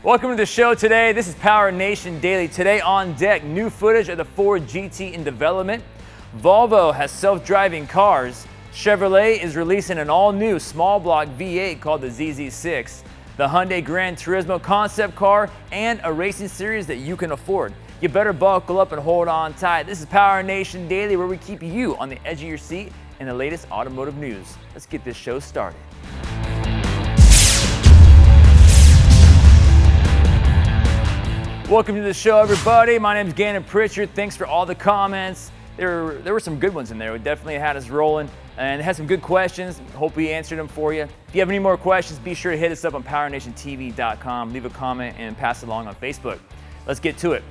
Welcome to the show today. This is PowerNation Daily. Today on deck, new footage of the Ford GT in development. Volvo has self-driving cars. Chevrolet is releasing an all-new small block V8 called the ZZ6. The Hyundai Gran Turismo concept car and a racing series that you can afford. You better buckle up and hold on tight. This is PowerNation Daily, where we keep you on the edge of your seat in the latest automotive news. Let's get this show started. Welcome to the show, everybody. My name is Gannon Pritchard. Thanks for all the comments. There were some good ones in there. We definitely had us rolling and had some good questions. Hope we answered them for you. If you have any more questions, be sure to hit us up on PowerNationTV.com. Leave a comment and pass it along on Facebook. Let's get to it.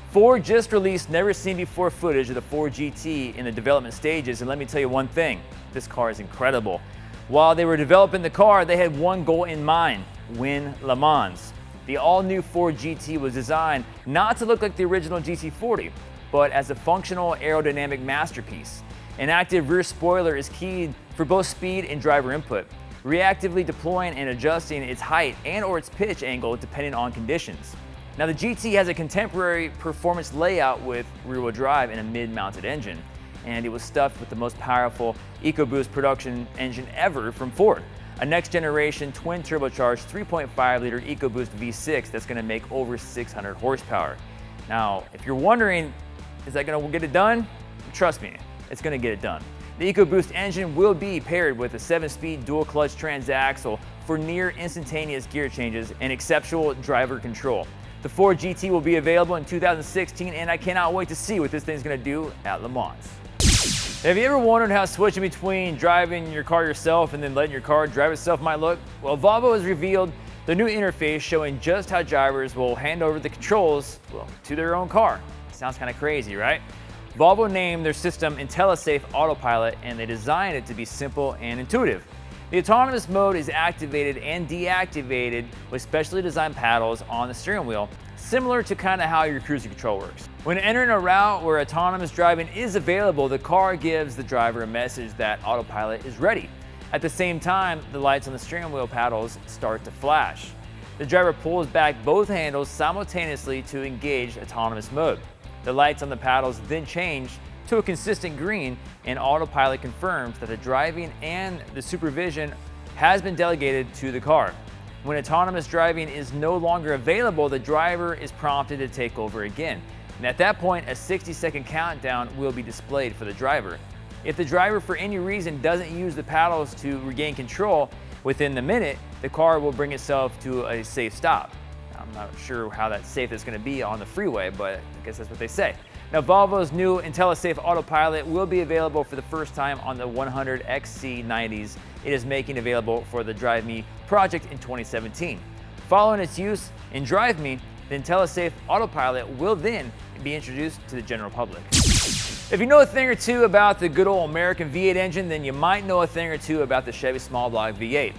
Ford just released never-seen-before footage of the Ford GT in the development stages, and let me tell you one thing. This car is incredible. While they were developing the car, they had one goal in mind: win Le Mans. The all-new Ford GT was designed not to look like the original GT40, but as a functional aerodynamic masterpiece. An active rear spoiler is key for both speed and driver input, reactively deploying and adjusting its height and/or its pitch angle depending on conditions. Now, the GT has a contemporary performance layout with rear-wheel drive and a mid-mounted engine, and it was stuffed with the most powerful EcoBoost production engine ever from Ford. A next-generation twin-turbocharged 3.5-liter EcoBoost V6 that's going to make over 600 horsepower. Now, if you're wondering, is that going to get it done? Trust me, it's going to get it done. The EcoBoost engine will be paired with a 7-speed dual-clutch transaxle for near instantaneous gear changes and exceptional driver control. The Ford GT will be available in 2016, and I cannot wait to see what this thing's going to do at Le Mans. Have you ever wondered how switching between driving your car yourself and then letting your car drive itself might look? Well, Volvo has revealed the new interface showing just how drivers will hand over the controls, to their own car. Sounds kind of crazy, right? Volvo named their system IntelliSafe Autopilot, and they designed it to be simple and intuitive. The autonomous mode is activated and deactivated with specially designed paddles on the steering wheel, similar to kind of how your cruise control works. When entering a route where autonomous driving is available, the car gives the driver a message that autopilot is ready. At the same time, the lights on the steering wheel paddles start to flash. The driver pulls back both handles simultaneously to engage autonomous mode. The lights on the paddles then change to a consistent green, and autopilot confirms that the driving and the supervision has been delegated to the car. When autonomous driving is no longer available, the driver is prompted to take over again. And at that point, a 60-second countdown will be displayed for the driver. If the driver for any reason doesn't use the paddles to regain control within the minute, the car will bring itself to a safe stop. I'm not sure how that safe is going to be on the freeway, but I guess that's what they say. Now, Volvo's new IntelliSafe Autopilot will be available for the first time on the 100 XC90s. It is making available for the Drive Me project in 2017. Following its use in Drive Me, the IntelliSafe Autopilot will then be introduced to the general public. If you know a thing or two about the good old American V8 engine, then you might know a thing or two about the Chevy small block V8.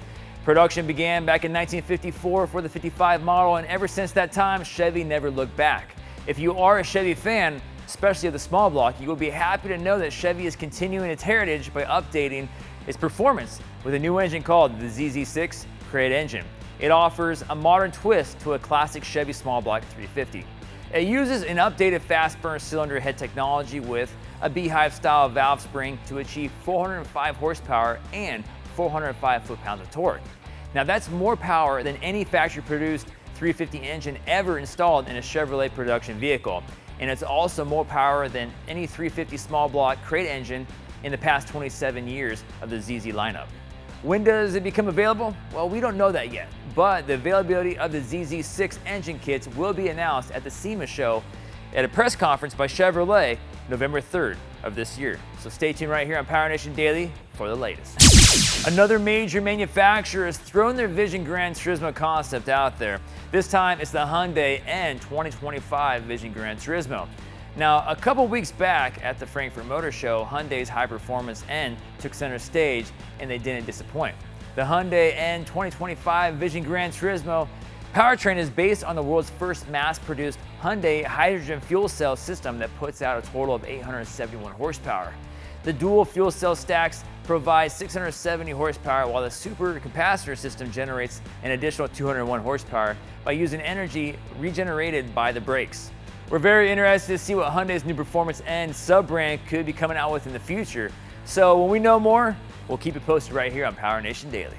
Production began back in 1954 for the 55 model, and ever since that time, Chevy never looked back. If you are a Chevy fan, especially of the small block, you will be happy to know that Chevy is continuing its heritage by updating its performance with a new engine called the ZZ6 Crate engine. It offers a modern twist to a classic Chevy small block 350. It uses an updated fast burn cylinder head technology with a beehive-style valve spring to achieve 405 horsepower and 405 foot-pounds of torque. Now, that's more power than any factory-produced 350 engine ever installed in a Chevrolet production vehicle. And it's also more power than any 350 small block crate engine in the past 27 years of the ZZ lineup. When does it become available? Well, we don't know that yet, but the availability of the ZZ6 engine kits will be announced at the SEMA show at a press conference by Chevrolet November 3rd of this year. So stay tuned right here on PowerNation Daily for the latest. Another major manufacturer has thrown their Vision Gran Turismo concept out there. This time it's the Hyundai N 2025 Vision Gran Turismo. Now, a couple weeks back at the Frankfurt Motor Show, Hyundai's high-performance N took center stage, and they didn't disappoint. The Hyundai N 2025 Vision Gran Turismo powertrain is based on the world's first mass-produced Hyundai hydrogen fuel cell system that puts out a total of 871 horsepower. The dual fuel cell stacks provide 670 horsepower, while the super capacitor system generates an additional 201 horsepower by using energy regenerated by the brakes. We're very interested to see what Hyundai's new performance and sub-brand could be coming out with in the future. So when we know more, we'll keep it posted right here on PowerNation Daily.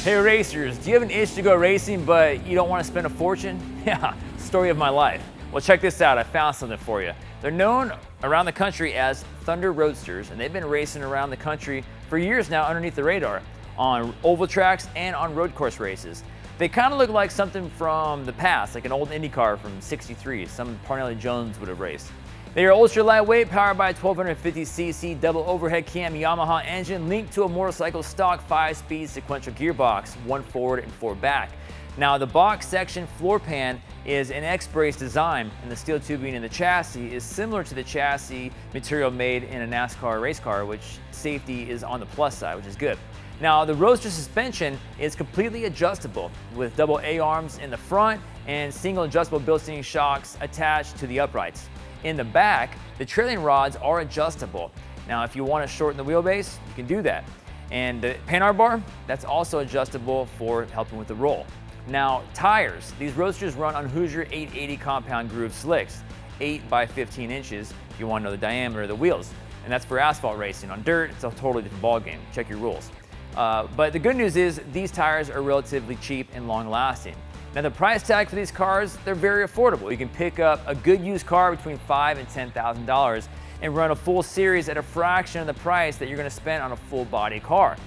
Hey racers, do you have an itch to go racing but you don't want to spend a fortune? Yeah, story of my life. Well, check this out, I found something for you. They're known around the country as Thunder Roadsters, and they've been racing around the country for years now underneath the radar on oval tracks and on road course races. They kind of look like something from the past, like an old Indy car from '63, some Parnelli Jones would have raced. They are ultra lightweight, powered by a 1250cc double overhead cam Yamaha engine linked to a motorcycle stock 5-speed sequential gearbox, 1 forward and 4 back. Now the box section floor pan is an X-brace design, and the steel tubing in the chassis is similar to the chassis material made in a NASCAR race car, which safety is on the plus side, which is good. Now the Roadster suspension is completely adjustable with double A-arms in the front and single adjustable Bilstein shocks attached to the uprights. In the back, the trailing rods are adjustable. Now if you want to shorten the wheelbase, you can do that. And the panhard bar, that's also adjustable for helping with the roll. Now tires, these Roadsters run on Hoosier 880 compound groove slicks, 8 by 15 inches if you want to know the diameter of the wheels. And that's for asphalt racing. On dirt, it's a totally different ballgame. Check your rules. But the good news is these tires are relatively cheap and long lasting. Now the price tag for these cars, they're very affordable. You can pick up a good used car between $5,000 and $10,000 and run a full series at a fraction of the price that you're going to spend on a full body car.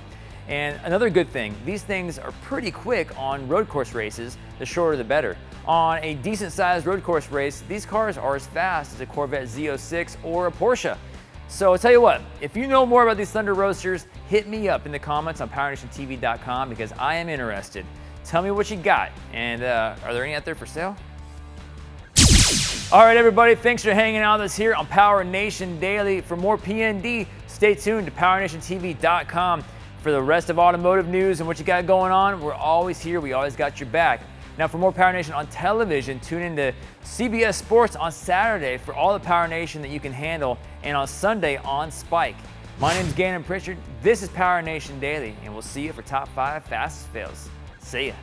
And another good thing, these things are pretty quick on road course races, the shorter the better. On a decent sized road course race, these cars are as fast as a Corvette Z06 or a Porsche. So I'll tell you what, if you know more about these Thunder Roadsters, hit me up in the comments on PowerNationTV.com because I am interested. Tell me what you got, and are there any out there for sale? All right, everybody, thanks for hanging out with us here on PowerNation Daily. For more PND, stay tuned to PowerNationTV.com for the rest of automotive news and what you got going on. We're always here. We always got your back. Now, for more PowerNation on television, tune into CBS Sports on Saturday for all the PowerNation that you can handle, and on Sunday on Spike. My name's Gannon Pritchard. This is PowerNation Daily, and we'll see you for Top 5 Fastest Fails. See ya.